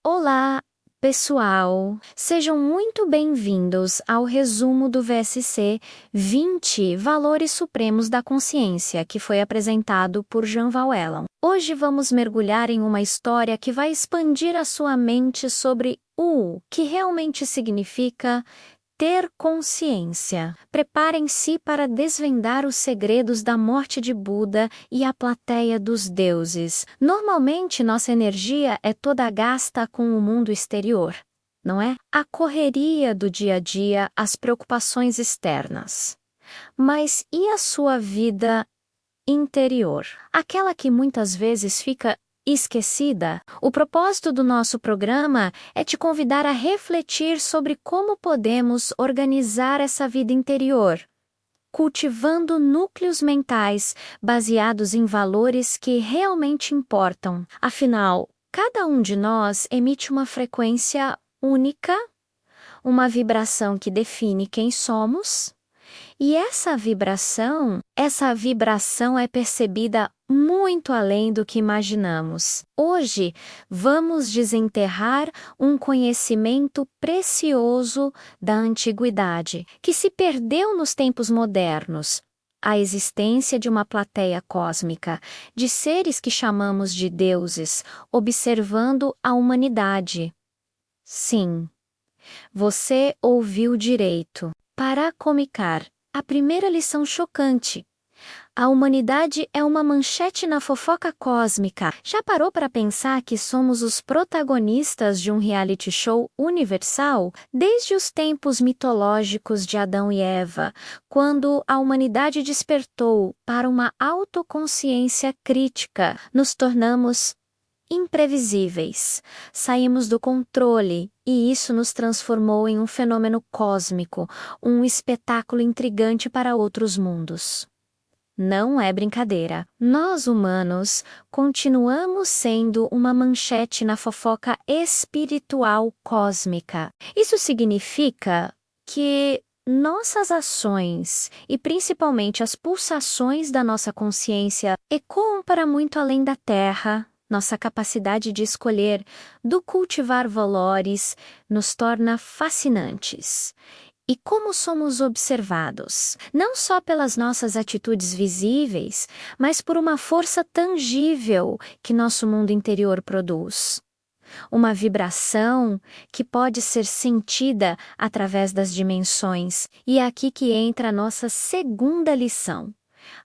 Olá, pessoal! Sejam muito bem-vindos ao resumo do VSC 20 Valores Supremos da Consciência, que foi apresentado por Jean Valjean. Hoje vamos mergulhar em uma história que vai expandir a sua mente sobre o que realmente significa ter consciência. Preparem-se para desvendar os segredos da morte de Buda e a plateia dos deuses. Normalmente, nossa energia é toda gasta com o mundo exterior, não é? A correria do dia a dia, as preocupações externas. Mas e a sua vida interior? Aquela que muitas vezes fica esquecida? O propósito do nosso programa é te convidar a refletir sobre como podemos organizar essa vida interior, cultivando núcleos mentais baseados em valores que realmente importam. Afinal, cada um de nós emite uma frequência única, uma vibração que define quem somos. E essa vibração é percebida muito além do que imaginamos. Hoje, vamos desenterrar um conhecimento precioso da antiguidade, que se perdeu nos tempos modernos. A existência de uma plateia cósmica, de seres que chamamos de deuses, observando a humanidade. Sim, você ouviu direito. Paracomicar. A primeira lição chocante. A humanidade é uma manchete na fofoca cósmica. Já parou para pensar que somos os protagonistas de um reality show universal? Desde os tempos mitológicos de Adão e Eva, quando a humanidade despertou para uma autoconsciência crítica, nos tornamos imprevisíveis. Saímos do controle e isso nos transformou em um fenômeno cósmico, um espetáculo intrigante para outros mundos. Não é brincadeira. Nós, humanos, continuamos sendo uma manchete na fofoca espiritual cósmica. Isso significa que nossas ações, e principalmente as pulsações da nossa consciência, ecoam para muito além da Terra. Nossa capacidade de escolher, do cultivar valores, nos torna fascinantes. E como somos observados, não só pelas nossas atitudes visíveis, mas por uma força tangível que nosso mundo interior produz. Uma vibração que pode ser sentida através das dimensões. E é aqui que entra a nossa segunda lição.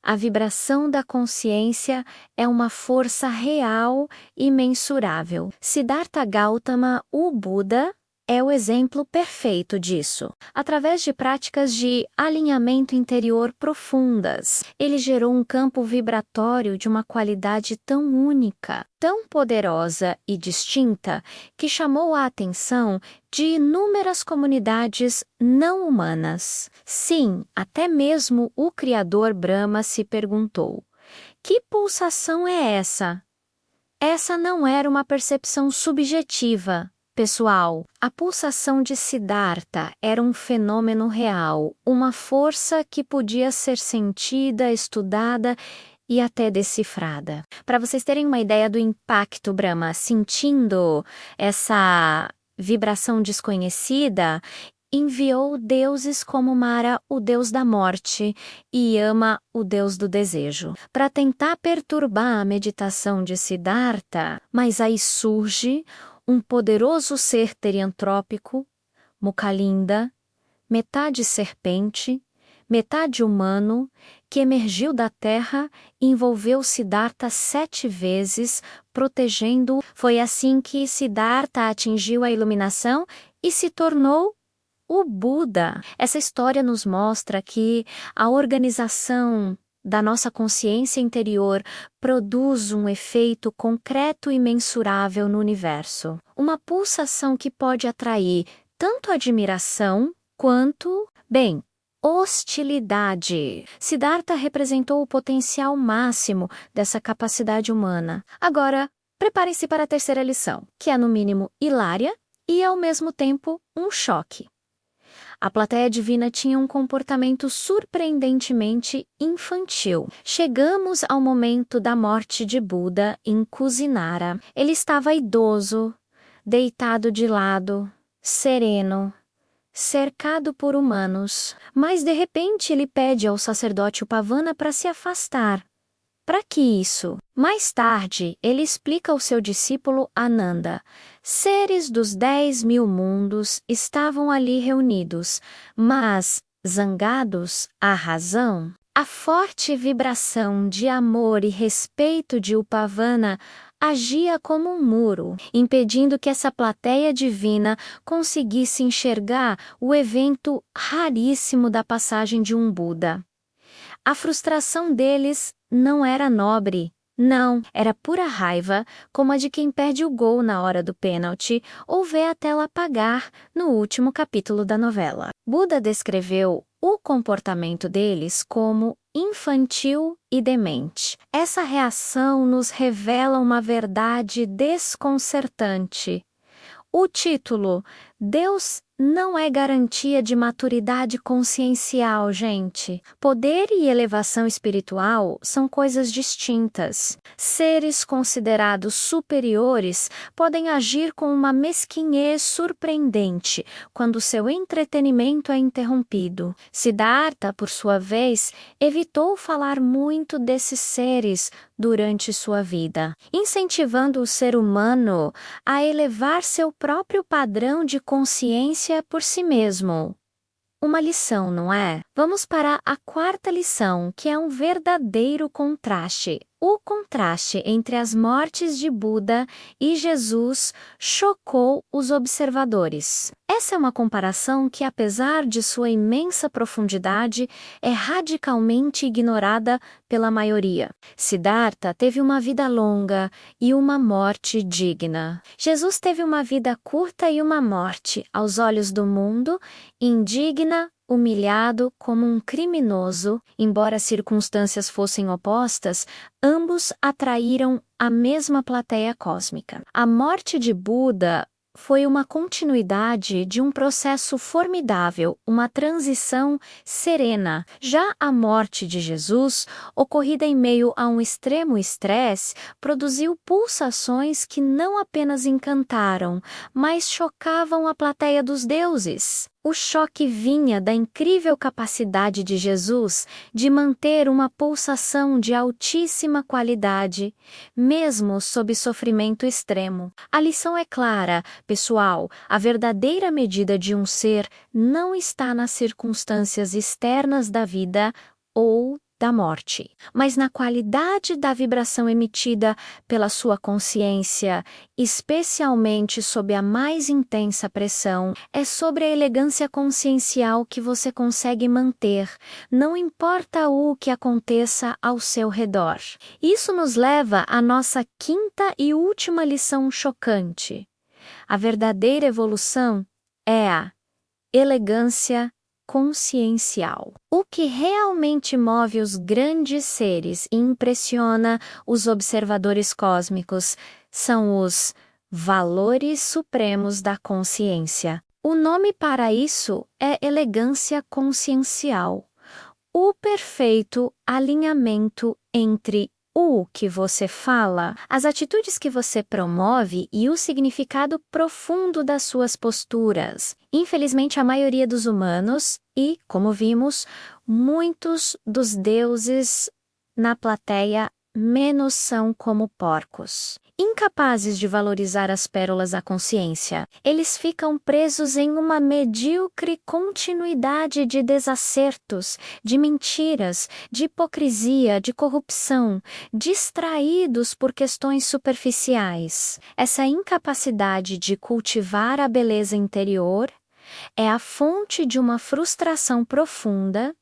A vibração da consciência é uma força real e mensurável. Siddhartha Gautama, o Buda, é o exemplo perfeito disso. Através de práticas de alinhamento interior profundas, ele gerou um campo vibratório de uma qualidade tão única, tão poderosa e distinta, que chamou a atenção de inúmeras comunidades não humanas. Sim, até mesmo o Criador Brahma se perguntou: que pulsação é essa? Essa não era uma percepção subjetiva. Pessoal, a pulsação de Siddhartha era um fenômeno real, uma força que podia ser sentida, estudada e até decifrada. Para vocês terem uma ideia do impacto, Brahma, sentindo essa vibração desconhecida, enviou deuses como Mara, o deus da morte, e Yama, o deus do desejo, para tentar perturbar a meditação de Siddhartha, mas aí surge um poderoso ser teriantrópico, Mukalinda, metade serpente, metade humano, que emergiu da terra e envolveu Siddhartha 7 vezes, protegendo-o. Foi assim que Siddhartha atingiu a iluminação e se tornou o Buda. Essa história nos mostra que a organização da nossa consciência interior produz um efeito concreto e mensurável no universo. Uma pulsação que pode atrair tanto admiração quanto, hostilidade. Siddhartha representou o potencial máximo dessa capacidade humana. Agora, preparem-se para a terceira lição, que é no mínimo hilária e ao mesmo tempo um choque. A plateia divina tinha um comportamento surpreendentemente infantil. Chegamos ao momento da morte de Buda em Kusinara. Ele estava idoso, deitado de lado, sereno, cercado por humanos. Mas de repente ele pede ao sacerdote Upavana para se afastar. Para que isso? Mais tarde, ele explica ao seu discípulo Ananda: seres dos 10.000 mundos estavam ali reunidos, mas, zangados à razão, a forte vibração de amor e respeito de Upavana agia como um muro, impedindo que essa plateia divina conseguisse enxergar o evento raríssimo da passagem de um Buda. A frustração deles não era nobre. Não, era pura raiva, como a de quem perde o gol na hora do pênalti ou vê a tela apagar no último capítulo da novela. Buda descreveu o comportamento deles como infantil e demente. Essa reação nos revela uma verdade desconcertante. O título Deus não é garantia de maturidade consciencial, gente. Poder e elevação espiritual são coisas distintas. Seres considerados superiores podem agir com uma mesquinhez surpreendente quando seu entretenimento é interrompido. Siddhartha, por sua vez, evitou falar muito desses seres durante sua vida, incentivando o ser humano a elevar seu próprio padrão de consciência por si mesmo. Uma lição, não é? Vamos para a quarta lição, que é um verdadeiro contraste. O contraste entre as mortes de Buda e Jesus chocou os observadores. Essa é uma comparação que, apesar de sua imensa profundidade, é radicalmente ignorada pela maioria. Siddhartha teve uma vida longa e uma morte digna. Jesus teve uma vida curta e uma morte, aos olhos do mundo, indigna, humilhado como um criminoso. Embora as circunstâncias fossem opostas, ambos atraíram a mesma plateia cósmica. A morte de Buda foi uma continuidade de um processo formidável, uma transição serena. Já a morte de Jesus, ocorrida em meio a um extremo estresse, produziu pulsações que não apenas encantaram, mas chocavam a plateia dos deuses. O choque vinha da incrível capacidade de Jesus de manter uma pulsação de altíssima qualidade, mesmo sob sofrimento extremo. A lição é clara, pessoal: a verdadeira medida de um ser não está nas circunstâncias externas da vida ou da morte, mas na qualidade da vibração emitida pela sua consciência, especialmente sob a mais intensa pressão. É sobre a elegância consciencial que você consegue manter, não importa o que aconteça ao seu redor. Isso nos leva à nossa quinta e última lição chocante. A verdadeira evolução é a elegância consciencial. O que realmente move os grandes seres e impressiona os observadores cósmicos são os valores supremos da consciência. O nome para isso é elegância consciencial. O perfeito alinhamento entre o que você fala, as atitudes que você promove e o significado profundo das suas posturas. Infelizmente, a maioria dos humanos e, como vimos, muitos dos deuses na plateia menos são como porcos. Incapazes de valorizar as pérolas da consciência, eles ficam presos em uma medíocre continuidade de desacertos, de mentiras, de hipocrisia, de corrupção, distraídos por questões superficiais. Essa incapacidade de cultivar a beleza interior é a fonte de uma frustração profunda,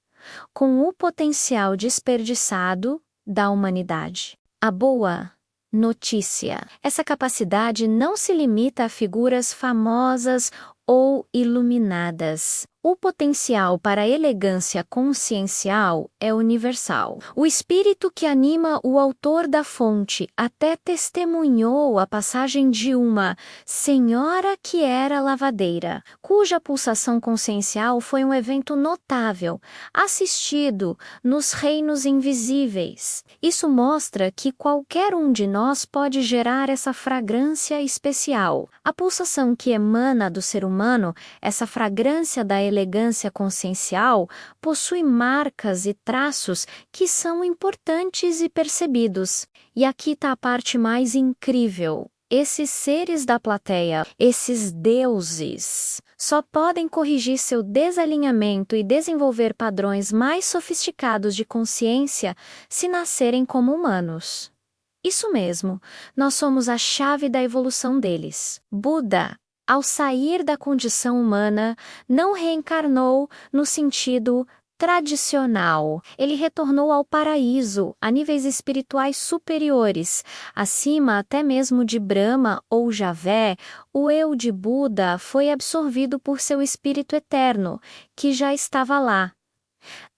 com o potencial desperdiçado da humanidade. A boa notícia: essa capacidade não se limita a figuras famosas ou iluminadas. O potencial para a elegância consciencial é universal. O espírito que anima o autor da fonte até testemunhou a passagem de uma senhora que era lavadeira, cuja pulsação consciencial foi um evento notável, assistido nos reinos invisíveis. Isso mostra que qualquer um de nós pode gerar essa fragrância especial. A pulsação que emana do ser humano, essa fragrância da elegância consciencial, possui marcas e traços que são importantes e percebidos. E aqui está a parte mais incrível. Esses seres da plateia, esses deuses, só podem corrigir seu desalinhamento e desenvolver padrões mais sofisticados de consciência se nascerem como humanos. Isso mesmo, nós somos a chave da evolução deles. Buda, ao sair da condição humana, não reencarnou no sentido tradicional. Ele retornou ao paraíso, a níveis espirituais superiores. Acima até mesmo de Brahma ou Javé, o eu de Buda foi absorvido por seu espírito eterno, que já estava lá.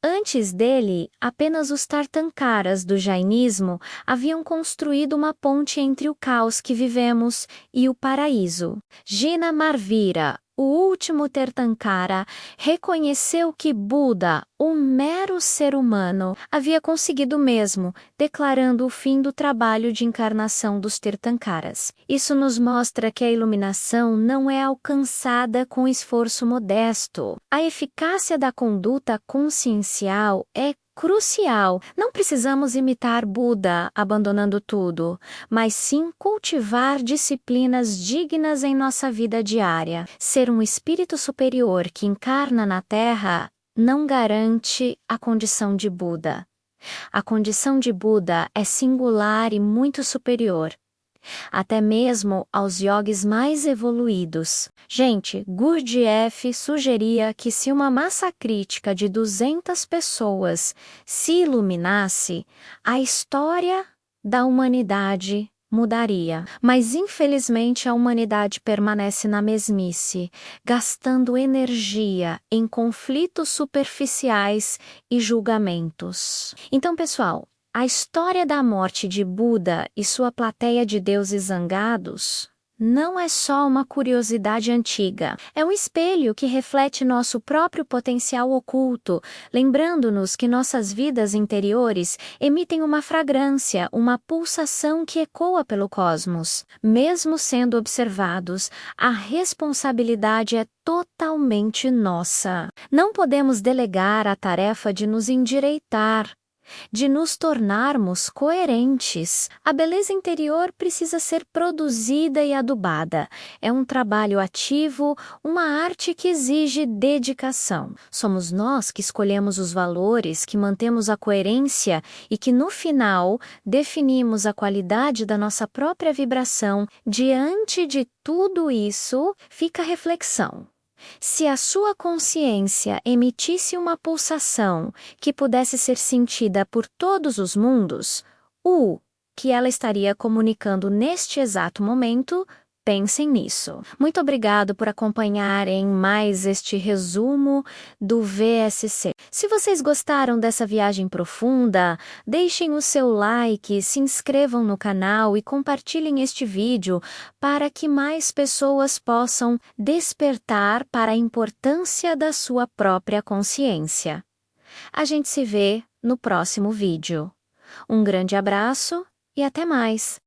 Antes dele, apenas os Tirthankaras do Jainismo haviam construído uma ponte entre o caos que vivemos e o paraíso. Jina Marvira, o último Tirthankara, reconheceu que Buda, um mero ser humano, havia conseguido o mesmo, declarando o fim do trabalho de encarnação dos Tirthankaras. Isso nos mostra que a iluminação não é alcançada com esforço modesto. A eficácia da conduta consciencial é crucial. Não precisamos imitar Buda, abandonando tudo, mas sim cultivar disciplinas dignas em nossa vida diária. Ser um espírito superior que encarna na Terra não garante a condição de Buda. A condição de Buda é singular e muito superior, até mesmo aos yogis mais evoluídos. Gente, Gurdjieff sugeria que se uma massa crítica de 200 pessoas se iluminasse, a história da humanidade mudaria. Mas infelizmente a humanidade permanece na mesmice, gastando energia em conflitos superficiais e julgamentos. Então, pessoal, a história da morte de Buda e sua plateia de deuses zangados não é só uma curiosidade antiga. É um espelho que reflete nosso próprio potencial oculto, lembrando-nos que nossas vidas interiores emitem uma fragrância, uma pulsação que ecoa pelo cosmos. Mesmo sendo observados, a responsabilidade é totalmente nossa. Não podemos delegar a tarefa de nos endireitar, de nos tornarmos coerentes. A beleza interior precisa ser produzida e adubada. É um trabalho ativo, uma arte que exige dedicação. Somos nós que escolhemos os valores, que mantemos a coerência e que, no final, definimos a qualidade da nossa própria vibração. Diante de tudo isso, fica a reflexão. Se a sua consciência emitisse uma pulsação que pudesse ser sentida por todos os mundos, o que ela estaria comunicando neste exato momento, pensem nisso. Muito obrigado por acompanharem mais este resumo do VSC. Se vocês gostaram dessa viagem profunda, deixem o seu like, se inscrevam no canal e compartilhem este vídeo para que mais pessoas possam despertar para a importância da sua própria consciência. A gente se vê no próximo vídeo. Um grande abraço e até mais!